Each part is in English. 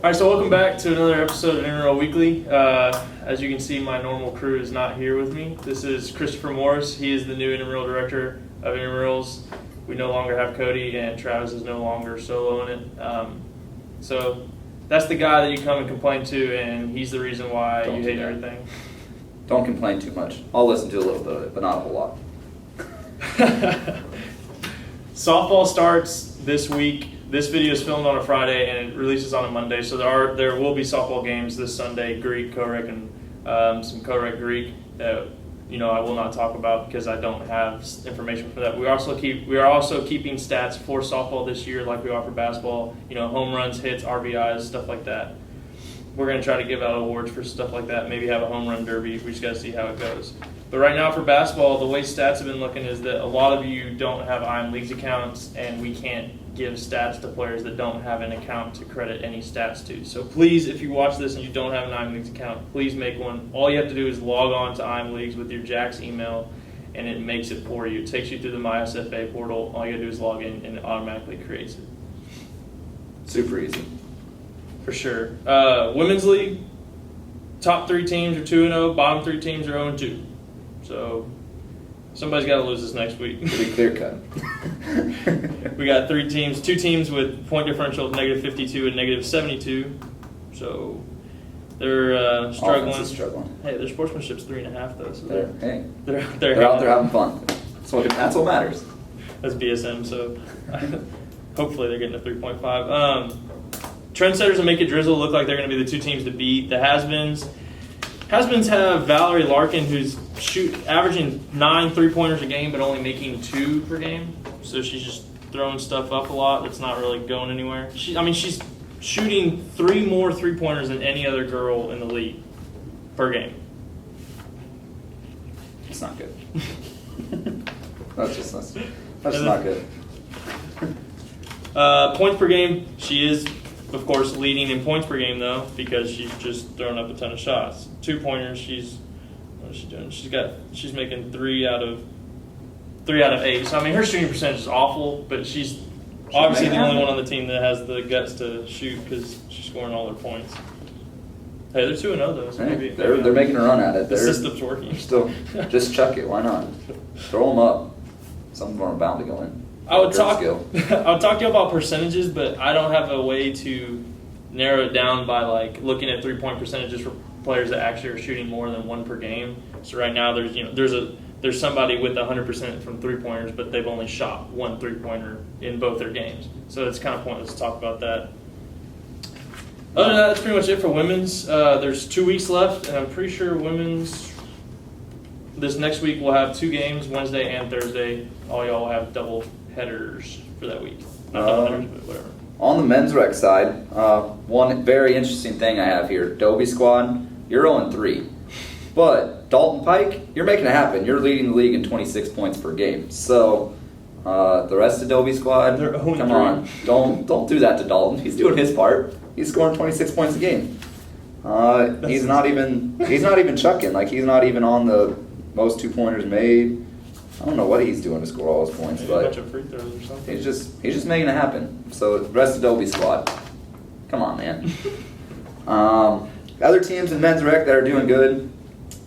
All right, so welcome back to another episode of Intramural Weekly. As you can see, my normal crew is not here with me. This is Christopher Morris. He is the new intramural director of intramurals. We no longer have Cody, and Travis is no longer soloing it. So that's the guy that you come and complain to, and he's the reason why you hate everything. Don't complain too much. I'll listen to a little bit of it, but not a whole lot. Softball starts this week. This video is filmed on a Friday and it releases on a Monday, so there will be softball games this Sunday, Greek, co-rec, and some co-rec Greek that I will not talk about because I don't have information for that. We are also keeping stats for softball this year like we are for basketball. Home runs, hits, RBIs, stuff like that. We're going to try to give out awards for stuff like that. Maybe have a home run derby. We just got to see how it goes. But right now for basketball, the way stats have been looking is that a lot of you don't have IM Leagues accounts, and we can't give stats to players that don't have an account to credit any stats to. So please, if you watch this and you don't have an IM Leagues account, please make one. All you have to do is log on to IM Leagues with your Jack's email, and it makes it for you. It takes you through the My SFA portal. All you got to do is log in, and it automatically creates it. Super easy. For sure. Women's League, top 3 teams are 2-0, bottom 3 teams are 0-2. So somebody's got to lose this next week. Pretty clear cut. We got 2 teams with point differential of -52 and -72. So they're struggling. Offense is struggling. Hey, their sportsmanship's 3.5 though. So they're out there having fun. That's what matters. That's BSM. So hopefully they're getting a 3.5. Trendsetters and Make It Drizzle look like they're going to be the 2 teams to beat. The Has-Beens have Valerie Larkin, who's averaging 9 3-pointers a game, but only making 2 per game. So she's just throwing stuff up a lot that's not really going anywhere. She's shooting 3 more 3-pointers than any other girl in the league per game. It's not good. That's not good. Points per game, she is, of course, leading in points per game, though, because she's just throwing up a ton of shots. 2-pointers, what is she doing? She's making 3 out of 8. So, her shooting percentage is awful, but she's obviously the only one on the team that has the guts to shoot because she's scoring all their points. Hey, they're 2-0, though. So they're making a run at it. The system's working. Still, just chuck it. Why not? Throw them up. Some of them are bound to go in. I would talk to you about percentages, but I don't have a way to narrow it down by looking at 3-point percentages for players that actually are shooting more than 1 per game. So right now there's somebody with 100% from 3-pointers, but they've only shot 1 3-pointer in both their games. So it's kind of pointless to talk about that. Other than that, that's pretty much it for women's. There's 2 weeks left, and I'm pretty sure women's this next week we'll have 2 games, Wednesday and Thursday. All y'all will have double headers for that week. Not double headers, but whatever. On the men's rec side, one very interesting thing I have here. Dobie squad, you're 0-3. But Dalton Pike, you're making it happen. You're leading the league in 26 points per game. So the rest of Dobie squad, come on. Don't do that to Dalton. He's doing his part. He's scoring 26 points a game. He's not even chucking. He's not even on the most 2-pointers made. I don't know what he's doing to score all his points, maybe but a bunch of free throws or something. He's just making it happen. So the rest of Dobie squad, come on, man. Other teams in men's rec that are doing good.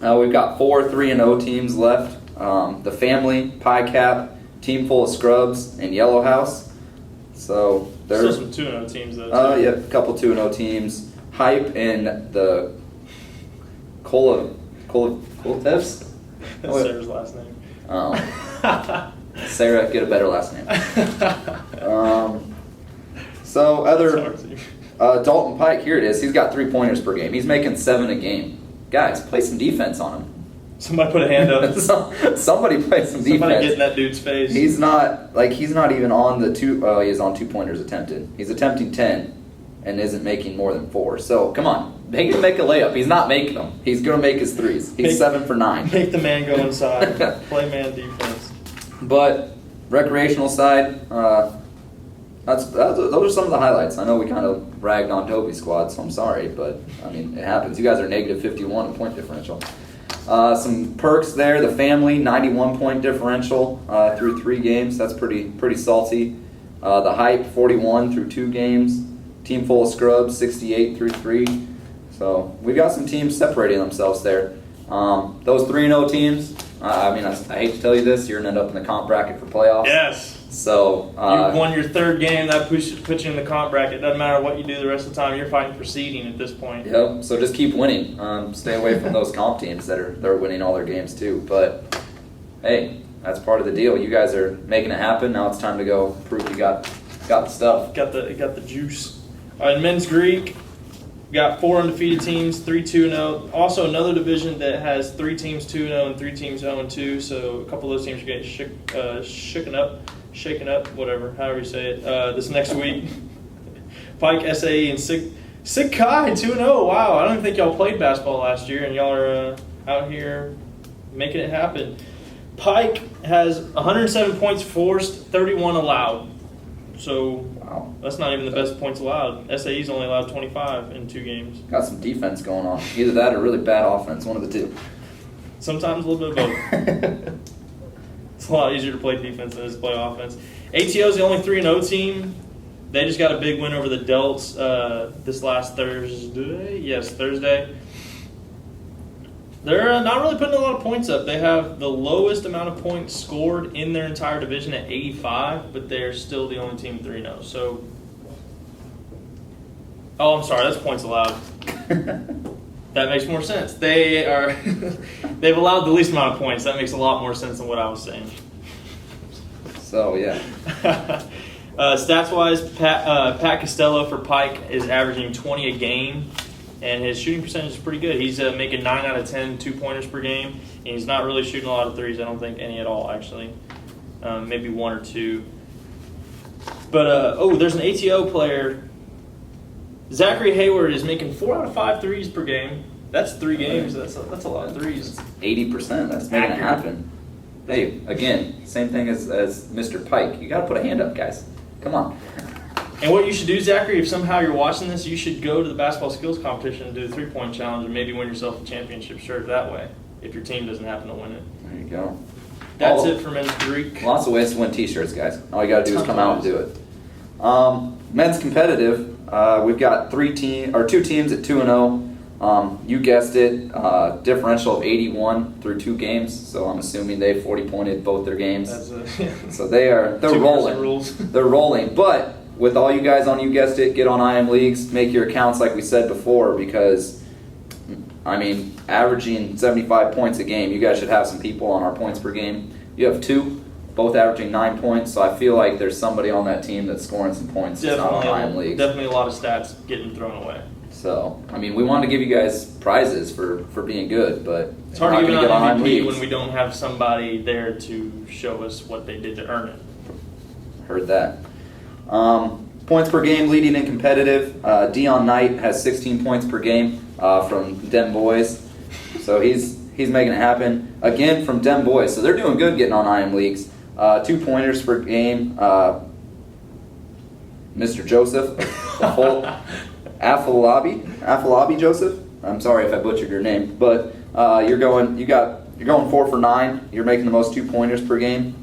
We've got 4 3-0 teams left. The Family, Pie Cap, Team Full of Scrubs, and Yellow House. So there's some 2-0 teams though. Yeah, a couple 2-0 teams. Hype and the Kolotevs. That's Sarah's last name. Sarah, get a better last name. So other Dalton Pike, here it is. He's got 3-pointers per game. He's making 7 a game. Guys, play some defense on him. Somebody put a hand up. Somebody play some defense. Somebody get in that dude's face. He's not even on the 2. He is on 2-pointers attempted. He's attempting 10 and isn't making more than 4. So come on, make him make a layup. He's not making them. He's gonna make his 3s. He's 7 for 9. Make the man go inside. Play man defense. But recreational side, those are some of the highlights. I know we kind of ragged on Dobie squad, so I'm sorry, but it happens. You guys are -51 in point differential. Some perks there. The Family, 91 point differential through 3 games. That's pretty salty. The Hype, 41 through 2 games. team full of scrubs, 68 through 3. So we've got some teams separating themselves there. Those 3-0 teams, I hate to tell you this, you're going to end up in the comp bracket for playoffs. Yes. So you won your third game. That puts you in the comp bracket. Doesn't matter what you do the rest of the time. You're fighting for seeding at this point. Yep. So just keep winning. Stay away from those comp teams that are winning all their games too. But hey, that's part of the deal. You guys are making it happen. Now it's time to go prove you got the stuff. Got the juice. All right, men's Greek. We got 4 undefeated teams, 3 2-0. Also, another division that has 3 teams 2-0 and 3 teams 0-2. So a couple of those teams are getting shaken up, whatever, however you say it. This next week, Pike, SAE, and Sick Kai 2-0. Wow, I don't even think y'all played basketball last year, and y'all are out here making it happen. Pike has 107 points forced, 31 allowed. So Wow. that's not even the best points allowed. SAE's only allowed 25 in 2 games. Got some defense going on. Either that or really bad offense, one of the two. Sometimes a little bit of both. It's a lot easier to play defense than it is to play offense. ATO's the only 3-0 team. They just got a big win over the Delts this last Thursday. Yes, Thursday. They're not really putting a lot of points up. They have the lowest amount of points scored in their entire division at 85, but they're still the only team 3-0. So, I'm sorry, that's points allowed. That makes more sense. They've allowed the least amount of points. That makes a lot more sense than what I was saying. So, yeah. Stats-wise, Pat Costello for Pike is averaging 20 a game, and his shooting percentage is pretty good. He's making 9 out of 10 2-pointers per game, and he's not really shooting a lot of threes. I don't think any at all, actually. Maybe 1 or 2. But, there's an ATO player. Zachary Hayward is making 4 out of 5 threes per game. That's 3 games. That's a lot of threes. 80%. That's making it happen. Hey, again, same thing as Mr. Pike. You got to put a hand up, guys. Come on. And what you should do, Zachary, if somehow you're watching this, you should go to the basketball skills competition and do the 3-point challenge and maybe win yourself a championship shirt that way, if your team doesn't happen to win it. There you go. That's it for men's Greek. Lots of ways to win T-shirts, guys. All you got to do is come out and do it. Men's competitive. We've got 2 teams at 2-0. You guessed it. Differential of 81 through 2 games. So I'm assuming they 40-pointed both their games. So they're rolling. Rules. They're rolling. But with all you guys on, you guessed it, get on IM Leagues, make your accounts like we said before, because averaging 75 points a game, you guys should have some people on our points per game. You have 2. Both averaging 9 points, so I feel like there's somebody on that team that's scoring some points. Definitely, not on IM Leagues. Definitely a lot of stats getting thrown away. So, we wanted to give you guys prizes for being good, but it's hard to give get an IM MVP Leagues. when we don't have somebody there to show us what they did to earn it. Heard that. Points per game leading in competitive. Dion Knight has 16 points per game from Dem Boys, so he's making it happen again from Dem Boys. So they're doing good getting on IM Leagues. 2 pointers per game. Mr. Joseph, Afalabi Joseph. I'm sorry if I butchered your name, but you're going 4 for 9. You're making the most 2 pointers per game.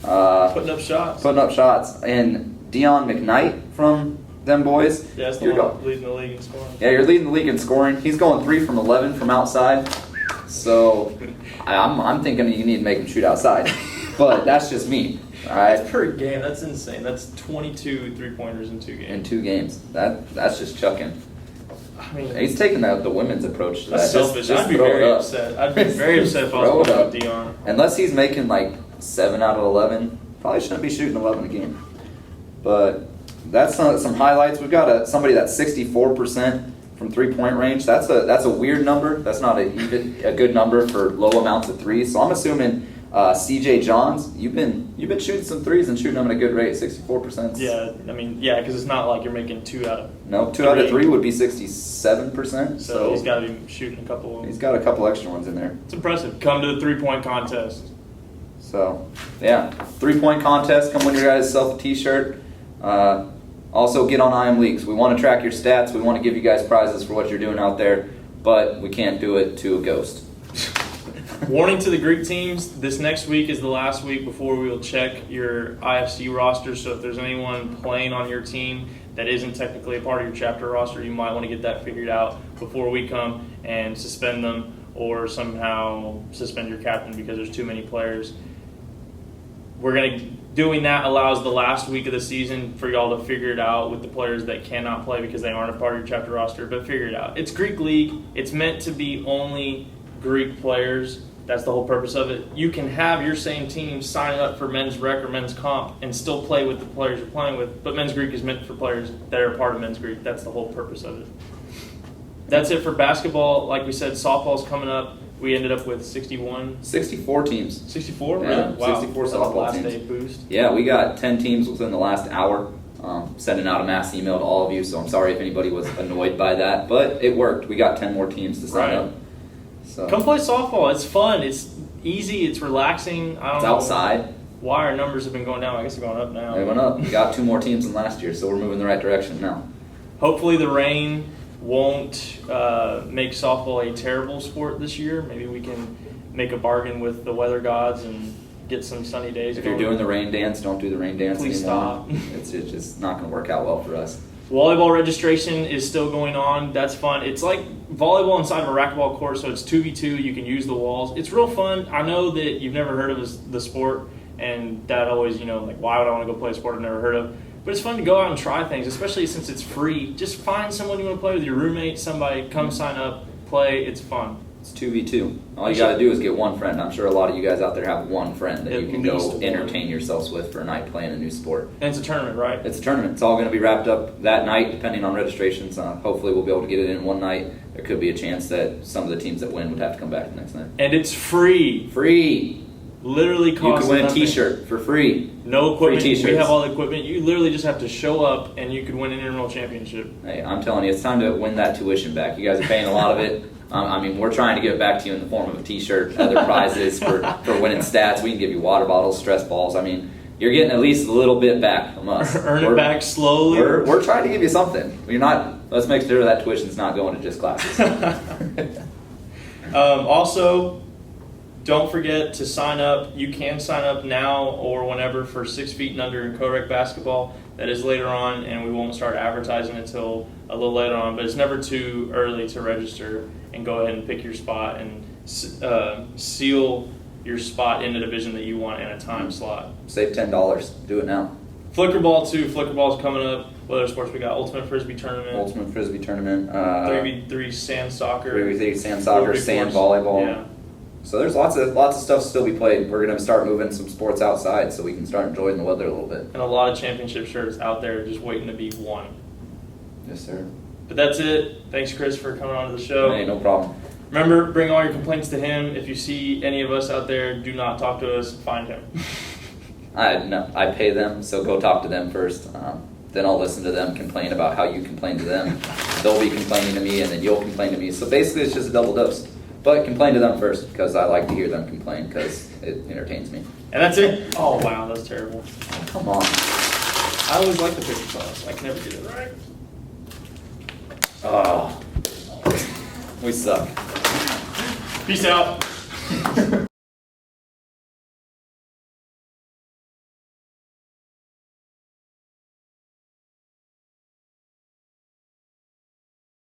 Putting up shots. And Dion McKnight from Them Boys. Yeah, that's the one leading the league in scoring. Yeah, you're leading the league in scoring. He's going 3 from 11 from outside. So I'm thinking you need to make him shoot outside. But that's just me. All right. That's per game. That's insane. That's 22 3-pointers in 2 games. In 2 games. That's just chucking. He's taking the women's approach to that. That's selfish. I'd be very upset. I'd be very upset if I was playing with Dion. Unless he's making like 7 out of 11. Probably shouldn't be shooting 11 a game. But that's some highlights. We've got somebody that's 64% from 3-point range. That's a weird number. That's not a good number for low amounts of threes. So I'm assuming CJ Johns, you've been shooting some threes and shooting them at a good rate, 64%. Yeah, because it's not like you're making 2 out of. No, 2 out of 3 would be 67%. So he's got to be shooting a couple of them. He's got a couple extra ones in there. It's impressive. Come to the 3-point contest. So, yeah, 3-point contest. Come win your guys self a T-shirt. Also, get on IM Leagues. We want to track your stats. We want to give you guys prizes for what you're doing out there, but we can't do it to a ghost. Warning to the Greek teams, this next week is the last week before we will check your IFC roster, so if there's anyone playing on your team that isn't technically a part of your chapter roster, you might want to get that figured out before we come and suspend them or somehow suspend your captain because there's too many players. Doing that allows the last week of the season for y'all to figure it out with the players that cannot play because they aren't a part of your chapter roster, but figure it out. It's Greek League. It's meant to be only Greek players. That's the whole purpose of it. You can have your same team sign up for men's rec or men's comp and still play with the players you're playing with, but men's Greek is meant for players that are a part of men's Greek. That's the whole purpose of it. That's it for basketball. Like we said, softball's coming up. We ended up with 64 teams. 64? Yeah, Really? Wow. 64 That's a softball last teams. day boost. Yeah, we got 10 teams within the last hour. Sending out a mass email to all of you, so I'm sorry if anybody was annoyed by that, but it worked. We got 10 more teams to sign up. So come play softball. It's fun. It's easy. It's relaxing. I don't it's know outside. why our numbers have been going down. I guess they're going up now. They went up. We got 2 more teams than last year, so we're moving in the right direction now. Hopefully the rain won't make softball a terrible sport this year. Maybe we can make a bargain with the weather gods and get some sunny days. If you're doing the rain dance, don't do the rain dance Please anymore. stop. It's just not going to work out well for us. Volleyball registration is still going on. That's fun. It's like volleyball inside of a racquetball court, so it's 2v2. You can use the walls. It's real fun. I know that you've never heard of the sport, and that always, like, why would I want to go play a sport I've never heard of? But it's fun to go out and try things, especially since it's free. Just find someone you want to play with, your roommate, somebody, come sign up, play. It's fun. It's 2v2. All you got to do is get one friend. I'm sure a lot of you guys out there have one friend that At you can least go one. entertain yourselves with for a night playing a new sport. And it's a tournament, right? It's a tournament. It's all going to be wrapped up that night, depending on registrations. Hopefully, we'll be able to get it in one night. There could be a chance that some of the teams that win would have to come back the next night. And it's free. Free. Literally You costs can win a nothing. T-shirt for free. No equipment. Free We t-shirts. have all the equipment. You literally just have to show up, and you could win an intramural championship. Hey, I'm telling you, it's time to win that tuition back. You guys are paying a lot of it. We're trying to give it back to you in the form of a T-shirt, other prizes for winning stats. We can give you water bottles, stress balls. You're getting at least a little bit back from us. Earn it back slowly. We're trying to give you something. Let's make sure that tuition's not going to just classes. Also, don't forget to sign up. You can sign up now or whenever for 6 feet and under in co-rec basketball. That is later on, and we won't start advertising until a little later on. But it's never too early to register and go ahead and pick your spot and seal your spot in the division that you want in a time slot. Save $10. Do it now. Flickerball too. Flickerball's coming up. What other sports we got? Ultimate Frisbee Tournament. Ultimate Frisbee Tournament. 3v3 sand soccer. 3v3 sand soccer, Rotary sand course. volleyball. Yeah. So there's lots of stuff to still be played. We're going to start moving some sports outside so we can start enjoying the weather a little bit. And a lot of championship shirts out there just waiting to be won. Yes, sir. But that's it. Thanks, Chris, for coming on to the show. Hey, no problem. Remember, bring all your complaints to him. If you see any of us out there, do not talk to us. Find him. I pay them, so go talk to them first. Then I'll listen to them complain about how you complain to them. They'll be complaining to me, and then you'll complain to me. So basically, it's just a double dose. But complain to them first, because I like to hear them complain, because it entertains me. And that's it. Oh, wow, that's terrible. Come on. I always like the picture sauce. I can never get it right. Oh, we suck. Peace out.